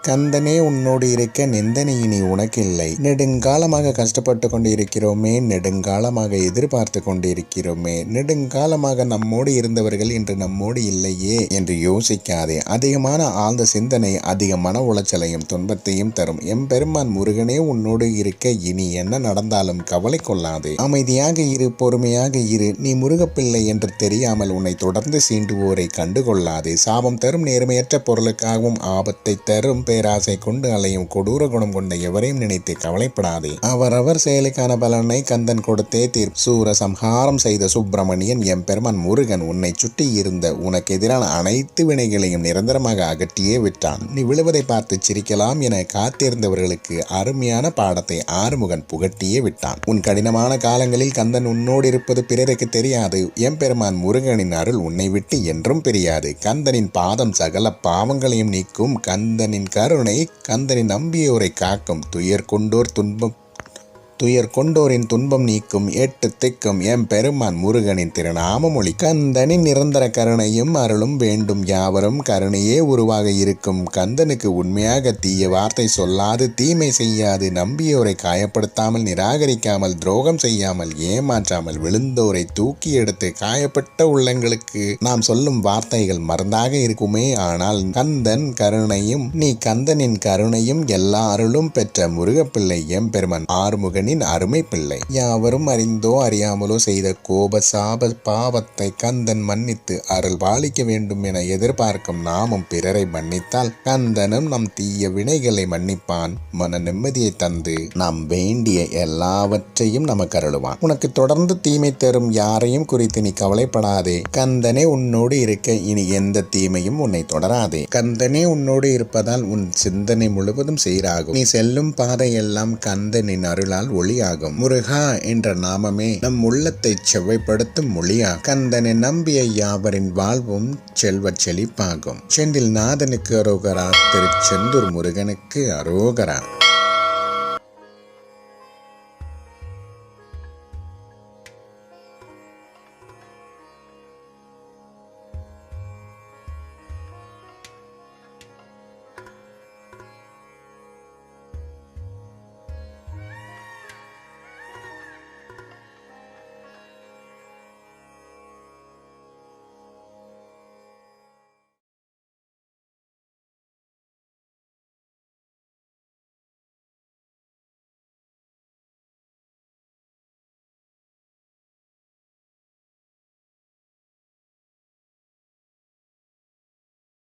கந்தனே உன்னோடு இருக்க நிந்தனை இனி உனக்கில்லை. நெடுங்காலமாக கஷ்டப்பட்டு கொண்டு இருக்கிறோமே, நெடுங்காலமாக எதிர்பார்த்து கொண்டு இருக்கிறோமே, நெடுங்காலமாக நம்மோடு இருந்தவர்கள் இன்று நம்மோடு இல்லையே என்று யோசிக்காதே. அதிகமான ஆழ்ந்த சிந்தனை அதிக மன உளைச்சலையும் துன்பத்தையும் தரும். எம்பெருமான் முருகனே உன்னோடு இருக்க இனி என்ன நடந்தாலும் கவலை கொள்ளாதே. அமைதியாக இரு, பொறுமையாக இரு. நீ முருகப்பிள்ளை என்று தெரியாமல் உன்னை தொடர்ந்து சீண்டுவோரை கண்டுகொள்ளாதே. சாபம் தரும் நேர்மையற்ற பொருளுக்காகவும் ஆபத்தை தரும் பேராசை கொண்டு அலையும் கொடூர குணம் கொண்ட எவரையும் நினைத்து கவலைப்படாதே. அவரவர் செயலுக்கான பலனை கந்தன் கொடுத்தே சூர சம்ஹாரம் செய்த சுப்பிரமணியன் எம்பெருமான் முருகன் உன்னை சுற்றி இருந்த உனக்கு எதிரான அனைத்து வினைகளையும் நிரந்தரமாக அகற்றியே விட்டான். நீ விழுவதை பார்த்து சிரிக்கலாம் என காத்திருந்தவர்களுக்கு அருமையான பாடத்தை ஆறுமுகன் புகட்டியே விட்டான். உன் கடினமான காலங்களில் கந்தன் உன்னோடு இருப்பது பிறருக்கு தெரியாது. எம்பெருமான் முருகனின் அருள் உன்னை விட்டு என்றும் பிரியாது. கந்தனின் பாதம் சகல பாவங்களையும் நீக்கும். கந்தனின் கருணை கந்தனின் நம்பியோரை காக்கும். துயர் கொண்டோரின் துன்பம் நீக்கும். 8 திக்கும் எம்பெருமான் முருகனின் திருநாமமொழி. கந்தனின் நிரந்தர கருணையும் அருளும் வேண்டும். யாவரும் கருணையே உருவாக இருக்கும். கந்தனுக்கு உண்மையாக தீய வார்த்தை சொல்லாது, தீமை செய்யாது, நம்பியோரை காயப்படுத்தாமல், நிராகரிக்காமல், துரோகம் செய்யாமல், ஏமாற்றாமல், விழுந்தோரை தூக்கி எடுத்து காயப்பட்ட உள்ளங்களுக்கு நாம் சொல்லும் வார்த்தைகள் மருந்தாக இருக்குமே. ஆனால் கந்தன் கருணையும் நீ கந்தனின் கருணையும் எல்லா அருளும் பெற்ற முருகப்பிள்ளை எம்பெருமான் ஆறுமுகன் அருமை பிள்ளை. யாவரும் அறிந்தோ அறியாமலோ செய்த கோப சாப பாவத்தை கந்தன் மன்னித்து அருள் பாலிக்க வேண்டும் என எதிர்பார்க்கும் நாமும் பிறரை மன்னித்தால் கந்தனும் நம் தீய வினைகளை மன்னிப்பான். மன நிம்மதியை தந்து நாம் வேண்டிய எல்லாவற்றையும் நமக்கு அருளுவான். உனக்கு தொடர்ந்து தீமை தரும் யாரையும் குறித்து நீ கவலைப்படாதே. கந்தனே உன்னோடு இருக்க இனி எந்த தீமையும் உன்னை தொடராதே. கந்தனே உன்னோடு இருப்பதால் உன் சிந்தனை முழுவதும் சீராகும். நீ செல்லும் பாதையெல்லாம் கந்தனின் அருளால் ஒளியாகும். முருகா என்ற நாமமே நம் உள்ளத்தை செவ்வைப்படுத்தும் மொழியா. கந்தனை நம்பிய யாவரின் வாழ்வும் செல்வ செழிப்பாகும். செந்தில் நாதனுக்கு அரோகரா. திருச்செந்தூர் முருகனுக்கு அரோகரா.